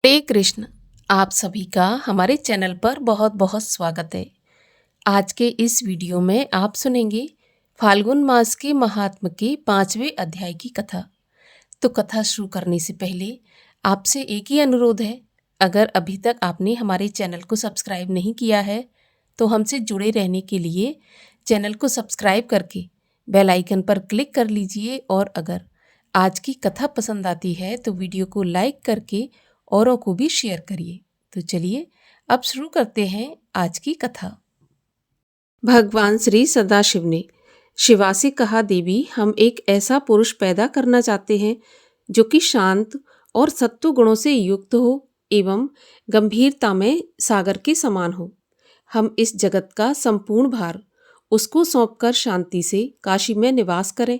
हरे कृष्ण। आप सभी का हमारे चैनल पर बहुत बहुत स्वागत है। आज के इस वीडियो में आप सुनेंगे फाल्गुन मास के महात्म के 5वें अध्याय की कथा। तो कथा शुरू करने से पहले आपसे एक ही अनुरोध है, अगर अभी तक आपने हमारे चैनल को सब्सक्राइब नहीं किया है तो हमसे जुड़े रहने के लिए चैनल को सब्सक्राइब करके बेल आइकन पर क्लिक कर लीजिए। और अगर आज की कथा पसंद आती है तो वीडियो को लाइक करके औरों को भी शेयर करिए। तो चलिए अब शुरू करते हैं आज की कथा। भगवान श्री सदाशिव ने शिवा से कहा, देवी, हम एक ऐसा पुरुष पैदा करना चाहते हैं जो कि शांत और सत्व गुणों से युक्त हो एवं गंभीरता में सागर के समान हो। हम इस जगत का संपूर्ण भार उसको सौंपकर शांति से काशी में निवास करें।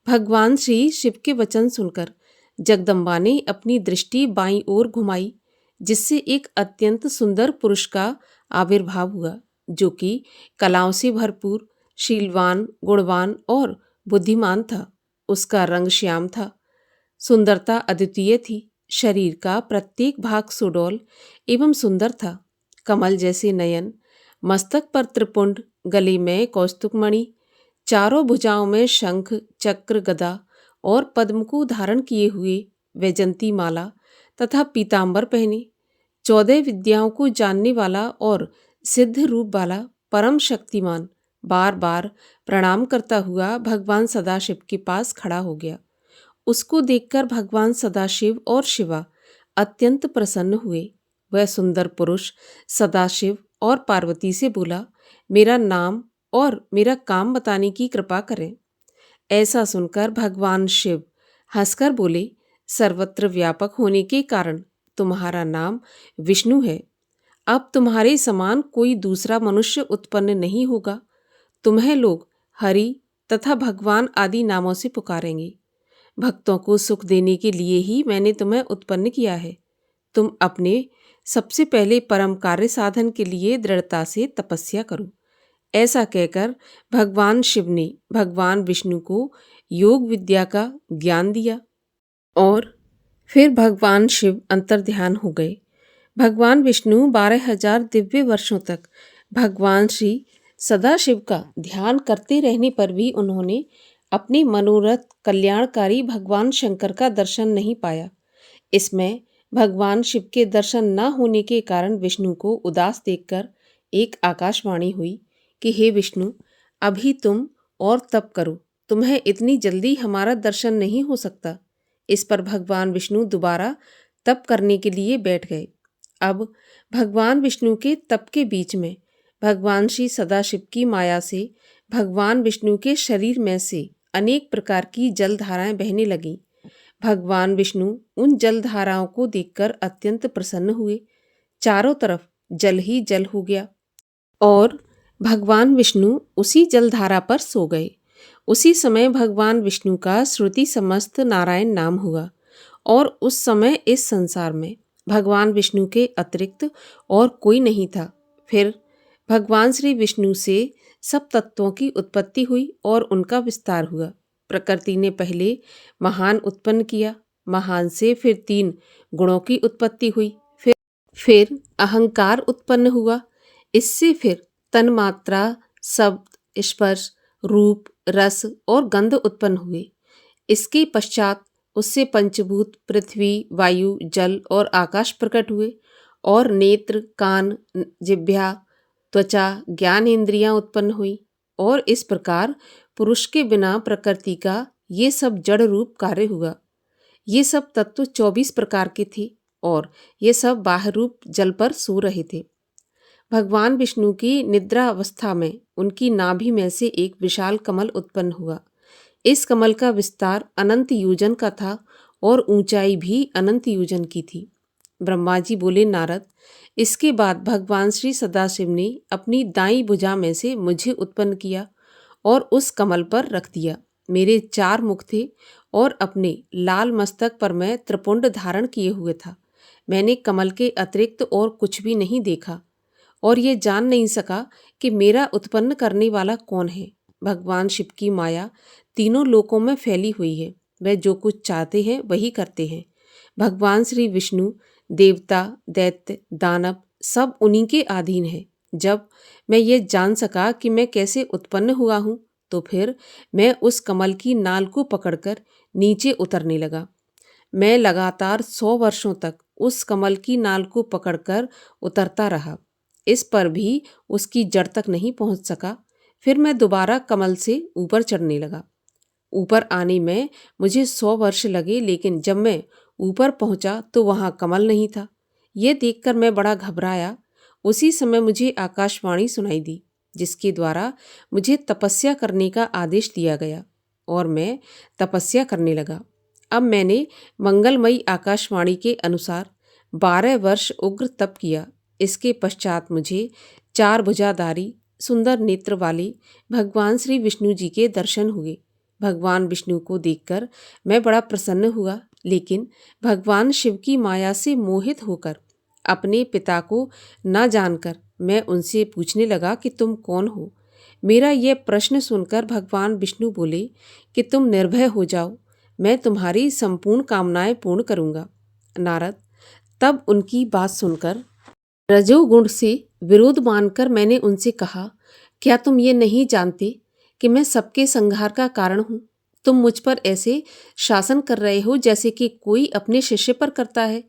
भगवान श्री शिव के वचन सुनकर जगदम्बा ने अपनी दृष्टि बाईं ओर घुमाई, जिससे एक अत्यंत सुंदर पुरुष का आविर्भाव हुआ, जो कि कलाओं से भरपूर, शीलवान, गुणवान और बुद्धिमान था। उसका रंग श्याम था, सुंदरता अद्वितीय थी। शरीर का प्रत्येक भाग सुडौल एवं सुंदर था। कमल जैसे नयन, मस्तक पर त्रिपुंड, गले में कौस्तुभमणि, चारों भुजाओं में शंख, चक्र, गदा और पद्म को धारण किए हुए वैजंती माला तथा पीतांबर पहने, 14 विद्याओं को जानने वाला और सिद्ध रूप वाला परम शक्तिमान बार बार प्रणाम करता हुआ भगवान सदाशिव के पास खड़ा हो गया। उसको देखकर भगवान सदाशिव और शिवा अत्यंत प्रसन्न हुए। वह सुंदर पुरुष सदाशिव और पार्वती से बोला, मेरा नाम और मेरा काम बताने की कृपा करें। ऐसा सुनकर भगवान शिव हंसकर बोले, सर्वत्र व्यापक होने के कारण तुम्हारा नाम विष्णु है। अब तुम्हारे समान कोई दूसरा मनुष्य उत्पन्न नहीं होगा। तुम्हें लोग हरि तथा भगवान आदि नामों से पुकारेंगे। भक्तों को सुख देने के लिए ही मैंने तुम्हें उत्पन्न किया है। तुम अपने सबसे पहले परम कार्य साधन के लिए दृढ़ता से तपस्या करो। ऐसा कहकर भगवान शिव ने भगवान विष्णु को योग विद्या का ज्ञान दिया और फिर भगवान शिव अंतर्ध्यान हो गए। भगवान विष्णु 12,000 दिव्य वर्षों तक भगवान श्री सदाशिव का ध्यान करते रहने पर भी उन्होंने अपने मनोरथ कल्याणकारी भगवान शंकर का दर्शन नहीं पाया। इसमें भगवान शिव के दर्शन न होने के कारण विष्णु को उदास देखकर एक आकाशवाणी हुई कि हे विष्णु, अभी तुम और तप करो, तुम्हें इतनी जल्दी हमारा दर्शन नहीं हो सकता। इस पर भगवान विष्णु दोबारा तप करने के लिए बैठ गए। अब भगवान विष्णु के तप के बीच में भगवान श्री सदाशिव की माया से भगवान विष्णु के शरीर में से अनेक प्रकार की जलधाराएं बहने लगीं। भगवान विष्णु उन जलधाराओं को देखकर अत्यंत प्रसन्न हुए। चारों तरफ जल ही जल हो गया और भगवान विष्णु उसी जलधारा पर सो गए। उसी समय भगवान विष्णु का श्रुति समस्त नारायण नाम हुआ और उस समय इस संसार में भगवान विष्णु के अतिरिक्त और कोई नहीं था। फिर भगवान श्री विष्णु से सब तत्वों की उत्पत्ति हुई और उनका विस्तार हुआ। प्रकृति ने पहले महान उत्पन्न किया, महान से फिर 3 गुणों की उत्पत्ति हुई, फिर अहंकार उत्पन्न हुआ, इससे फिर तन्मात्रा, शब्द, स्पर्श, रूप, रस और गंध उत्पन्न हुए। इसके पश्चात उससे पंचभूत पृथ्वी, वायु, जल और आकाश प्रकट हुए और नेत्र, कान, जिह्वा, त्वचा, ज्ञान इंद्रियां उत्पन्न हुई। और इस प्रकार पुरुष के बिना प्रकृति का ये सब जड़ रूप कार्य हुआ। ये सब तत्व 24 प्रकार के थे और ये सब बाह्य रूप जल पर सो रहे थे। भगवान विष्णु की निद्रा अवस्था में उनकी नाभि में से एक विशाल कमल उत्पन्न हुआ। इस कमल का विस्तार अनंत योजन का था और ऊंचाई भी अनंत योजन की थी। ब्रह्मा जी बोले, नारद, इसके बाद भगवान श्री सदाशिव ने अपनी दाईं भुजा में से मुझे उत्पन्न किया और उस कमल पर रख दिया। मेरे 4 मुख थे और अपने लाल मस्तक पर मैं त्रिपुंड धारण किए हुए था। मैंने कमल के अतिरिक्त और कुछ भी नहीं देखा और ये जान नहीं सका कि मेरा उत्पन्न करने वाला कौन है। भगवान शिव की माया तीनों लोकों में फैली हुई है। वह जो कुछ चाहते हैं वही करते हैं। भगवान श्री विष्णु देवता, दैत्य, दानव सब उन्हीं के अधीन है। जब मैं ये जान सका कि मैं कैसे उत्पन्न हुआ हूँ, तो फिर मैं उस कमल की नाल को पकड़कर नीचे उतरने लगा। मैं लगातार 100 वर्षों तक उस कमल की नाल को पकड़कर उतरता रहा। इस पर भी उसकी जड़ तक नहीं पहुंच सका। फिर मैं दोबारा कमल से ऊपर चढ़ने लगा। ऊपर आने में मुझे 100 वर्ष लगे, लेकिन जब मैं ऊपर पहुंचा तो वहां कमल नहीं था। यह देखकर मैं बड़ा घबराया। उसी समय मुझे आकाशवाणी सुनाई दी, जिसके द्वारा मुझे तपस्या करने का आदेश दिया गया और मैं तपस्या करने लगा। अब मैंने मंगलमयी आकाशवाणी के अनुसार 12 वर्ष उग्र तप किया। इसके पश्चात मुझे 4 भुजाधारी सुंदर नेत्र वाले भगवान श्री विष्णु जी के दर्शन हुए। भगवान विष्णु को देखकर मैं बड़ा प्रसन्न हुआ, लेकिन भगवान शिव की माया से मोहित होकर अपने पिता को न जानकर मैं उनसे पूछने लगा कि तुम कौन हो। मेरा यह प्रश्न सुनकर भगवान विष्णु बोले कि तुम निर्भय हो जाओ, मैं तुम्हारी संपूर्ण कामनाएं पूर्ण करूंगा। नारद, तब उनकी बात सुनकर रजोगुण से विरोध मानकर मैंने उनसे कहा, क्या तुम ये नहीं जानते कि मैं सबके संहार का कारण हूँ? तुम मुझ पर ऐसे शासन कर रहे हो जैसे कि कोई अपने शिष्य पर करता है।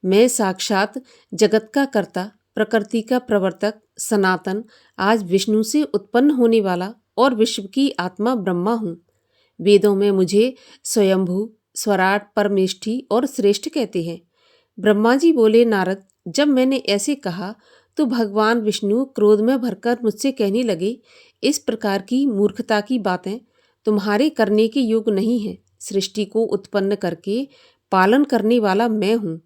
मैं साक्षात जगत का कर्ता, प्रकृति का प्रवर्तक, सनातन, आज विष्णु से उत्पन्न होने वाला और विश्व की आत्मा ब्रह्मा हूँ। वेदों में मुझे स्वयंभू, स्वराट, परमेष्ठी और श्रेष्ठ कहते हैं। ब्रह्मा जी बोले, नारद, जब मैंने ऐसे कहा तो भगवान विष्णु क्रोध में भरकर मुझसे कहने लगे, इस प्रकार की मूर्खता की बातें तुम्हारे करने के योग्य नहीं है। सृष्टि को उत्पन्न करके पालन करने वाला मैं हूँ,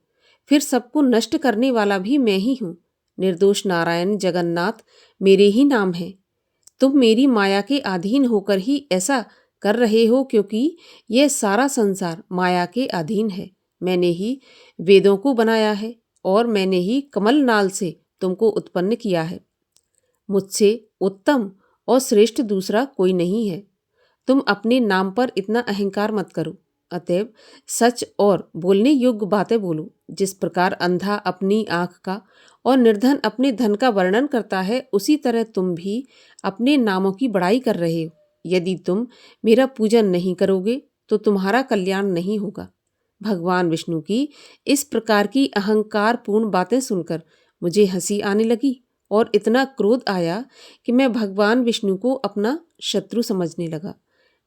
फिर सबको नष्ट करने वाला भी मैं ही हूँ। निर्दोष नारायण जगन्नाथ मेरे ही नाम है। तुम मेरी माया के अधीन होकर ही ऐसा कर रहे हो, क्योंकि यह सारा संसार माया के अधीन है। मैंने ही वेदों को बनाया है और मैंने ही कमल नाल से तुमको उत्पन्न किया है। मुझसे उत्तम और श्रेष्ठ दूसरा कोई नहीं है। तुम अपने नाम पर इतना अहंकार मत करो। अतएव सच और बोलने योग्य बातें बोलो। जिस प्रकार अंधा अपनी आंख का और निर्धन अपने धन का वर्णन करता है, उसी तरह तुम भी अपने नामों की बड़ाई कर रहे हो। यदि तुम मेरा पूजन नहीं करोगे तो तुम्हारा कल्याण नहीं होगा। भगवान विष्णु की इस प्रकार की अहंकारपूर्ण बातें सुनकर मुझे हंसी आने लगी और इतना क्रोध आया कि मैं भगवान विष्णु को अपना शत्रु समझने लगा।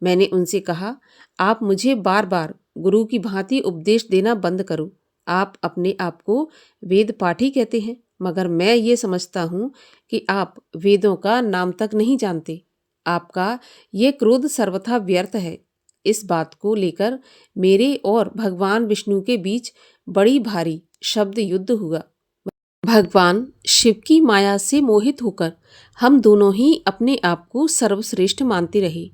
मैंने उनसे कहा, आप मुझे बार बार गुरु की भांति उपदेश देना बंद करो। आप अपने आप को वेद पाठी कहते हैं, मगर मैं ये समझता हूँ कि आप वेदों का नाम तक नहीं जानते। आपका ये क्रोध सर्वथा व्यर्थ है। इस बात को लेकर मेरे और भगवान विष्णु के बीच बड़ी भारी शब्द युद्ध हुआ। भगवान शिव की माया से मोहित होकर हम दोनों ही अपने आप को सर्वश्रेष्ठ मानते रहे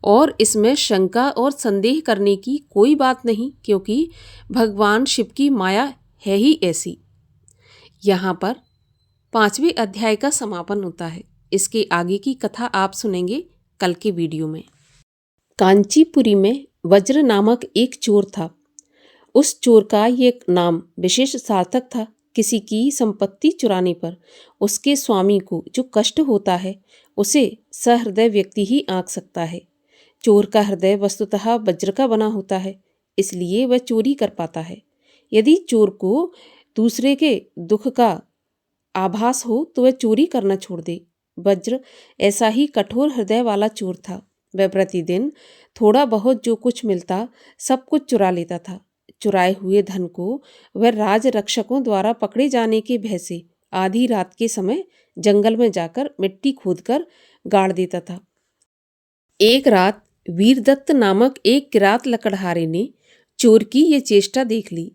और इसमें शंका और संदेह करने की कोई बात नहीं, क्योंकि भगवान शिव की माया है ही ऐसी। यहाँ पर 5वें अध्याय का समापन होता है। इसके आगे की कथा आप सुनेंगे कल के वीडियो में। कांचीपुरी में वज्र नामक एक चोर था। उस चोर का ये नाम विशेष सार्थक था। किसी की संपत्ति चुराने पर उसके स्वामी को जो कष्ट होता है, उसे सहृदय व्यक्ति ही आंक सकता है। चोर का हृदय वस्तुतः वज्र का बना होता है, इसलिए वह चोरी कर पाता है। यदि चोर को दूसरे के दुख का आभास हो तो वह चोरी करना छोड़ दे। वज्र ऐसा ही कठोर हृदय वाला चोर था। वह प्रतिदिन थोड़ा बहुत जो कुछ मिलता सब कुछ चुरा लेता था। चुराए हुए धन को वह राज रक्षकों द्वारा पकड़े जाने के भय से आधी रात के समय जंगल में जाकर मिट्टी खोदकर गाड़ देता था। एक रात वीरदत्त नामक एक किरात लकड़हारे ने चोर की ये चेष्टा देख ली।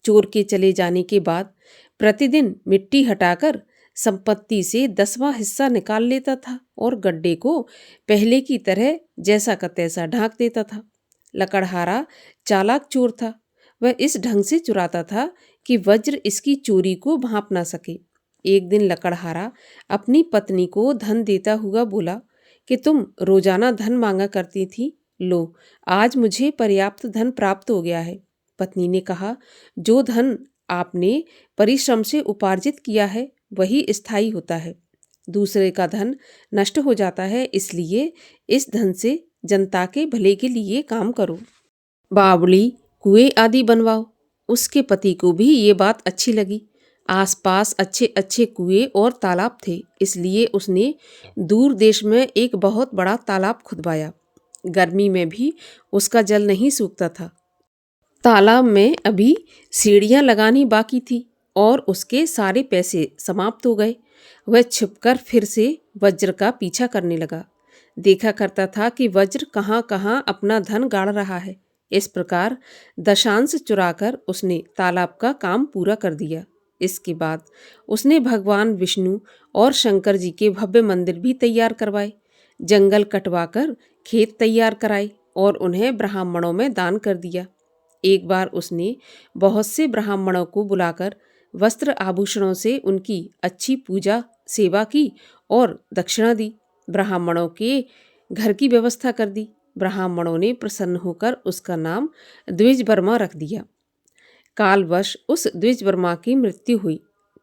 चोर के चले जाने के बाद प्रतिदिन मिट्टी हटाकर संपत्ति से 10वां हिस्सा निकाल लेता था और गड्ढे को पहले की तरह जैसा का तैसा ढांक देता था। लकड़हारा चालाक चोर था। वह इस ढंग से चुराता था कि वज्र इसकी चोरी को भांप ना सके। एक दिन लकड़हारा अपनी पत्नी को धन देता हुआ बोला कि तुम रोजाना धन मांगा करती थी, लो आज मुझे पर्याप्त धन प्राप्त हो गया है। पत्नी ने कहा, जो धन आपने परिश्रम से उपार्जित किया है वही स्थायी होता है। दूसरे का धन नष्ट हो जाता है, इसलिए इस धन से जनता के भले के लिए काम करो। बावड़ी, कुएं आदि बनवाओ। उसके पति को भी ये बात अच्छी लगी। आसपास अच्छे अच्छे कुएं और तालाब थे, इसलिए उसने दूर देश में एक बहुत बड़ा तालाब खुदवाया। गर्मी में भी उसका जल नहीं सूखता था। तालाब में अभी सीढ़ियां लगानी बाकी थी और उसके सारे पैसे समाप्त हो गए। वह छिपकर फिर से वज्र का पीछा करने लगा। देखा करता था कि वज्र कहाँ कहाँ अपना धन गाड़ रहा है। इस प्रकार दशांश चुराकर उसने तालाब का काम पूरा कर दिया। इसके बाद उसने भगवान विष्णु और शंकर जी के भव्य मंदिर भी तैयार करवाए। जंगल कटवाकर खेत तैयार कराए और उन्हें ब्राह्मणों में दान कर दिया। एक बार उसने बहुत से ब्राह्मणों को बुलाकर वस्त्र आभूषणों से उनकी अच्छी पूजा सेवा की और दक्षिणा दी। ब्राह्मणों के घर की व्यवस्था कर दी। ब्राह्मणों ने प्रसन्न होकर उसका नाम द्विजवर्मा रख दिया। कालवश उस द्विजवर्मा की मृत्यु हुई।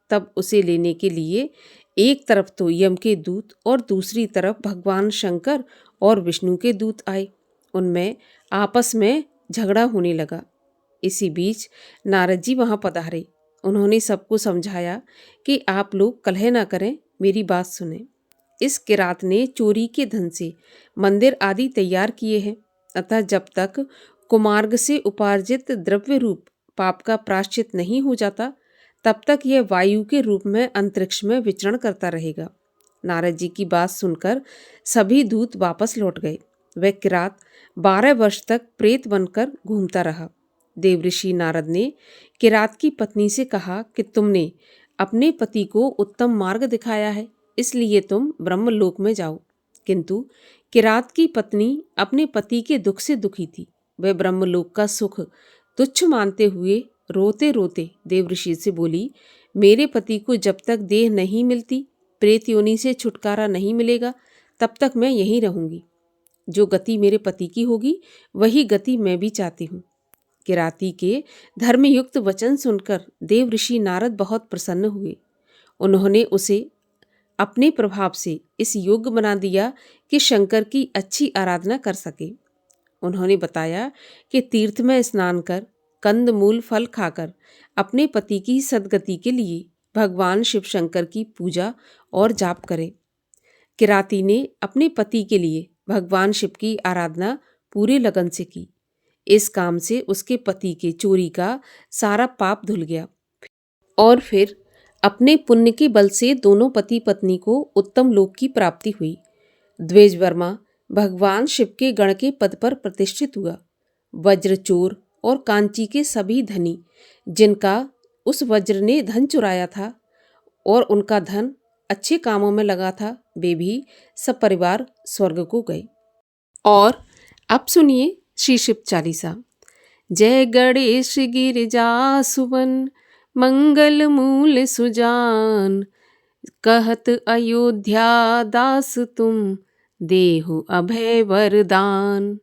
तब उसे लेने के लिए एक तरफ तो यम के दूत और दूसरी तरफ भगवान शंकर और विष्णु के दूत आए। उनमें आपस में झगड़ा होने लगा। इसी बीच नारद जी वहां पधारे। उन्होंने सबको समझाया कि आप लोग कलह ना करें, मेरी बात सुने। इस किरात ने चोरी के धन से मंदिर आदि तैयार किए हैं, अतः जब तक कुमार्ग से उपार्जित द्रव्य रूप पाप का प्रायश्चित नहीं हो जाता, तब तक यह वायु के रूप में अंतरिक्ष में विचरण करता रहेगा। नारद जी की बात सुनकर सभी दूत वापस लौट गए। वह किरात 12 वर्ष तक प्रेत बनकर घूमता रहा। देवऋषि नारद ने किरात की पत्नी से कहा कि तुमने अपने पति को उत्तम मार्ग दिखाया है, इसलिए तुम ब्रह्मलोक में जाओ। किंतु किरात की पत्नी अपने पति के दुख से दुखी थी। वह ब्रह्मलोक का सुख तुच्छ मानते हुए रोते रोते देवऋषि से बोली, मेरे पति को जब तक देह नहीं मिलती, प्रेत योनि से छुटकारा नहीं मिलेगा, तब तक मैं यहीं रहूंगी। जो गति मेरे पति की होगी वही गति मैं भी चाहती हूँ। किराती के धर्मयुक्त वचन सुनकर देवऋषि नारद बहुत प्रसन्न हुए। उन्होंने उसे अपने प्रभाव से इस योग्य बना दिया कि शंकर की अच्छी आराधना कर सके। उन्होंने बताया कि तीर्थ में स्नान कर, कंद मूल फल खाकर अपने पति की सद्गति के लिए भगवान शिव शंकर की पूजा और जाप करे। किराती ने अपने पति के लिए भगवान शिव की आराधना पूरे लगन से की। इस काम से उसके पति के चोरी का सारा पाप धुल गया और फिर अपने पुण्य के बल से दोनों पति पत्नी को उत्तम लोक की प्राप्ति हुई। द्विजवर्मा भगवान शिव के गण के पद पर प्रतिष्ठित हुआ। वज्र चोर और कांची के सभी धनी जिनका उस वज्र ने धन चुराया था और उनका धन अच्छे कामों में लगा था, वे भी सपरिवार स्वर्ग को गए। और अब सुनिए श्री शिव चालीसा। जय गणेश गिरिजा सुवन, मंगल मूल सुजान, कहत अयोध्या दास तुम, देहु अभय वरदान।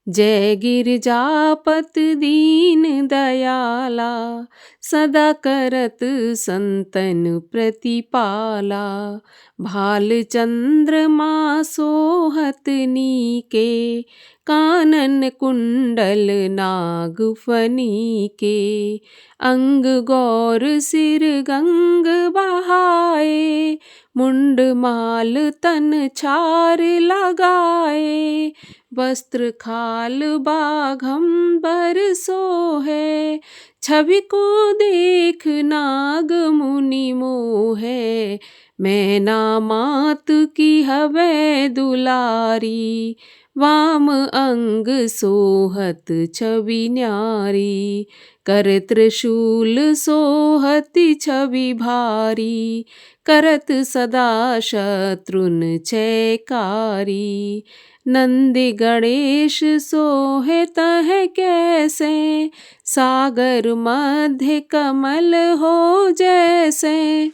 जय गिरिजापत दीन दयाला, सदा करत संतन प्रतिपाला। भाल चंद्रमा सोहत नीके, कानन कुंडल नाग फनी के। अंग गौर सिर गंग बहाए, मुंड माल तन छार लगाए। वस्त्र खाल बाघंबर सोहे, छवि को देख नाग मुनि मोहे। मैना मात की हवे दुलारी, वाम अंग सोहत छवि न्यारी। कर त्रिशूल सोहति छवि भारी, करत सदा शत्रुन चैकारी। नंदी गणेश सोहे तह कैसे, सागर मध्य कमल हो जैसे।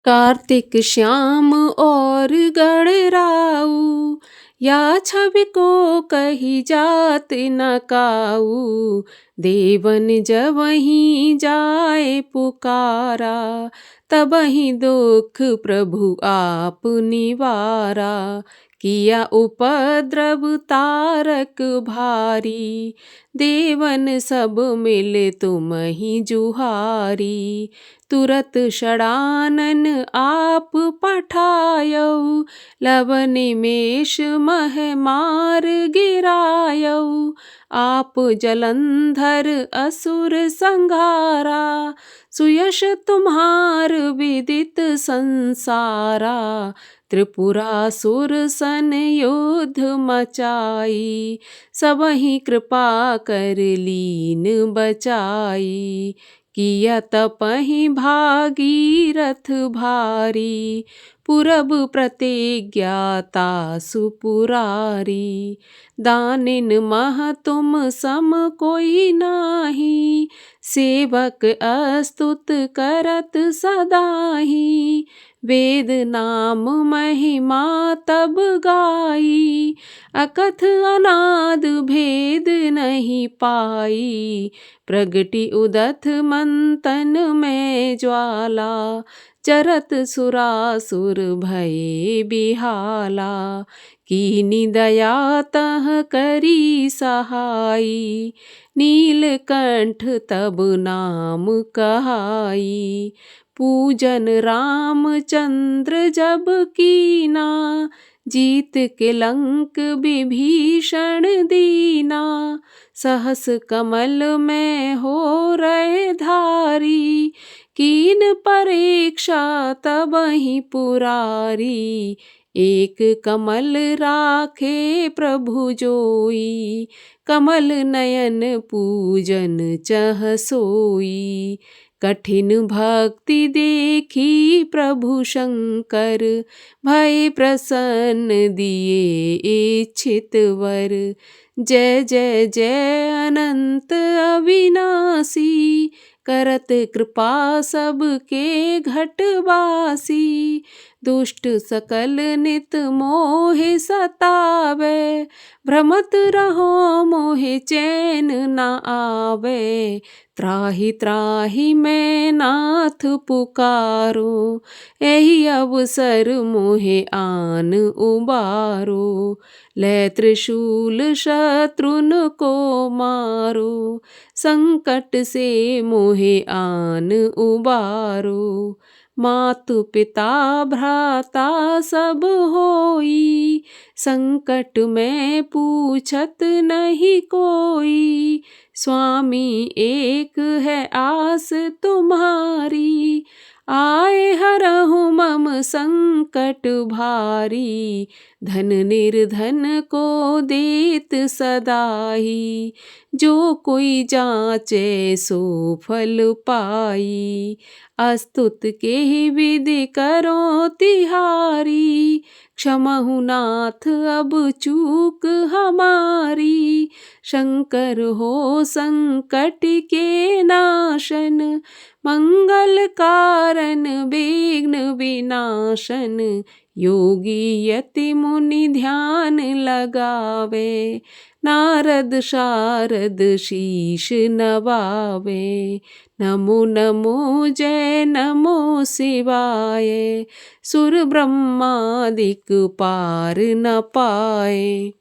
कार्तिक श्याम और गणराऊ, या छवि को कही जात न काऊ, देवन जबहि जाए पुकारा, तबहि दुख प्रभु आप निवारा। किया उपद्रव तारक भारी, देवन सब मिले तुम ही जुहारी। तुरत षडानन आप पठायौ, लव निमेष मह मार गिरायौ। आप जलंधर असुर संघारा, सुयश तुम्हार विदित संसारा। त्रिपुरासुर सन युद्ध मचाई, सबहि कृपा कर लीन बचाई। किया तपहि भागीरथ भारी, पुरब प्रतिज्ञा तासु पुरारी। दानिन मह तुम सम कोई नाही, सेवक अस्तुत करत सदाही। वेद नाम महिमा तब गाई, अकथ अनाद भेद नहीं पाई। प्रगति उदथ मंतन में ज्वाला, चरत सुरासुर भये बिहाला। कीनी दया तह करी सहाई, नीलकंठ तब नाम कहाई। पूजन रामचंद्र जब कीना, जीत के लंक विभीषण दीना। सहस कमल में हो रहे धारी, कीन परीक्षा तबहि पुरारी। एक कमल राखे प्रभु जोई, कमल नयन पूजन चह सोई। कठिन भक्ति देखी प्रभु शंकर, भय प्रसन्न दिए इच्छित वर। जय जय जय अनंत अविनाशी, करत कृपा सबके घटवासी। दुष्ट सकल नित मोहे सतावे, भ्रमत रहो मोहे चैन न आवे। त्राहि त्राहि मैं नाथ पुकारो, एहि अवसर मोहे आन उबारो। लै त्रिशूल शत्रुन को मारो, संकट से मोहे आन उबारो। मातु पिता भ्राता सब होई, संकट में पूछत नहीं कोई। स्वामी एक है आस तुम्हारी, आए हरहु मम संकट भारी। धन निर्धन को देत सदाही, जो कोई जाचे सो फल पाई। अस्तुत के ही विधि करो तिहारी, क्षमहु नाथ अब चूक हमारी। शंकर हो संकट के नाशन, मंगल कारण विघ्न विनाशन। योगी यति मुनि ध्यान लगावे, नारद शारद शीश नवावे। नमो नमो जय नमो शिवाय, सुर ब्रह्मादिक पार न पाए।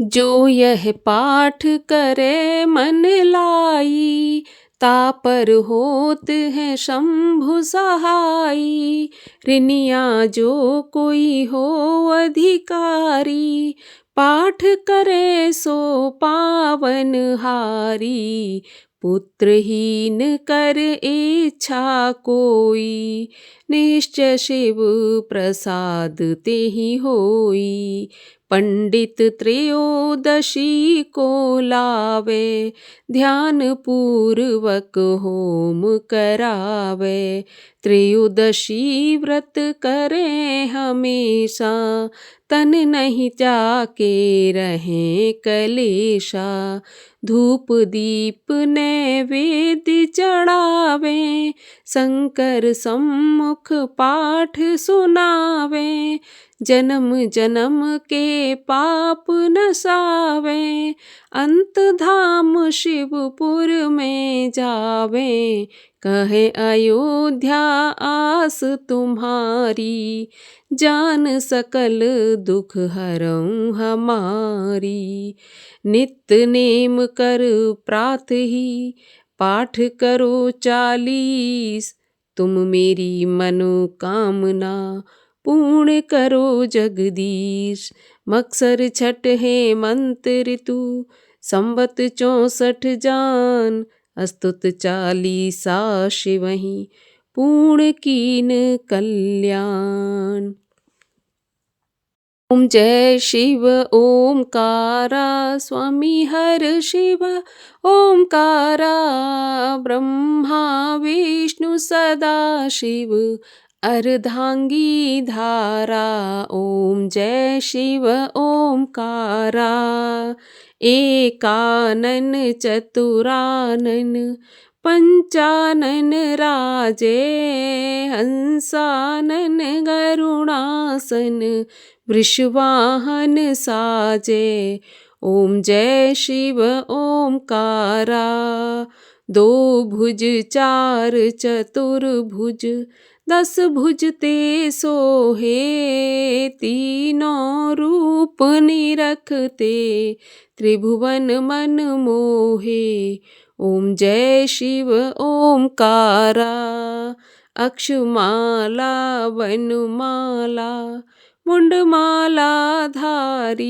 जो यह पाठ करे मन लाई, तापर होत है शंभु सहाई। ऋनिया जो कोई हो अधिकारी, पाठ करे सो पावन हारी। पुत्रहीन कर इच्छा कोई, निश्चय शिव प्रसाद तेहि होई। पंडित त्रयोदशी को लावे, ध्यान पूर्वक होम करावे। त्रयोदशी व्रत करे हमेशा, तन नहीं जाके रहे कलेशा। धूप दीप नैवेद्य चढ़ावे, शंकर सम्मुख पाठ सुनावे। जन्म जन्म के पाप नसावें, अंत धाम शिवपुर में जावें। कहे अयोध्या आस तुम्हारी, जान सकल दुख हरऊँ हमारी। नित्य नेम कर प्रात ही, पाठ करो 40, तुम मेरी मनोकामना पूर्ण करो जगदीश। मक्सर छठ है मंत्र ऋतु, संवत 64 जान, अस्तुत 40 शिवहि पूर्ण कीन कल्याण। ओम जय शिव ओमकारा, स्वामी हर शिव ओमकारा। ब्रह्मा विष्णु सदा शिव, अर्धांगी धारा। ओम जय शिव ओमकारा। एकानन चतुरानन, पंचानन राजे। हंसानन गरुणासन, वृषवाहन साजे। ओम जय शिव ओमकारा। 2 भुज 4 चतुर्भुज, 10 भुज ते सोहे। तीनों रूप निरखते, त्रिभुवन मन मोहे। ओम जय शिव ओमकारा। अक्षमाला वनमाला, मुंडमाला धारी।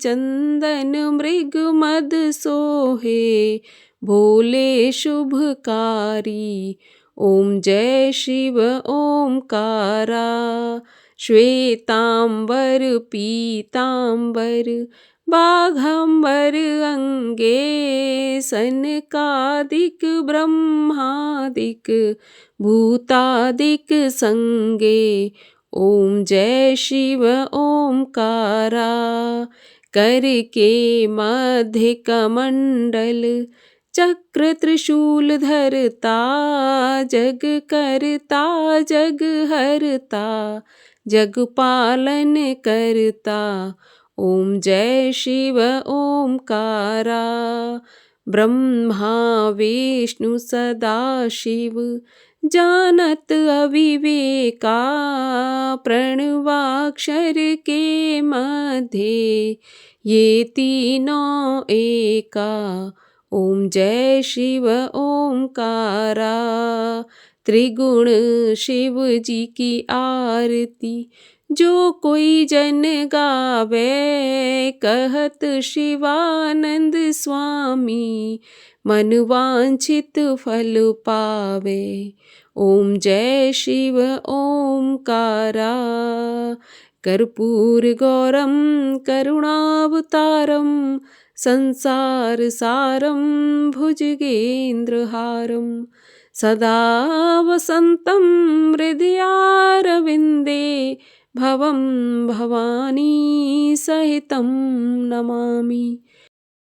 चंदन मृग मद सोहे, भोले शुभकारी। ओम जय शिव ओमकारा। श्वेतांबर पीतांबर, बाघंबर अंगे। सनकादिक ब्रह्मादिक, भूतादिक संगे। ओम जय शिव ओमकारा। करके मध्य कमंडल, चक्र त्रिशूल धरता। जग करता जग हरता, जग पालन करता। ओम जय शिव ओमकारा। ब्रह्मा विष्णु सदा शिव, जानत अविवेका। प्रणवाक्षर के मध्य, ये तीनों एका। ओम जय शिव ओमकारा। त्रिगुण शिव जी की आरती, जो कोई जन गावे। कहत शिवानंद स्वामी, मन वांछित फल पावे। ओम जय शिव ओमकारा। कर्पूर गौरम करुणावतारम, संसार सारम भुजगेंद्रहारम। सदा वसंतं हृदयारविंदे, भवं भवानी सहितं नमामि।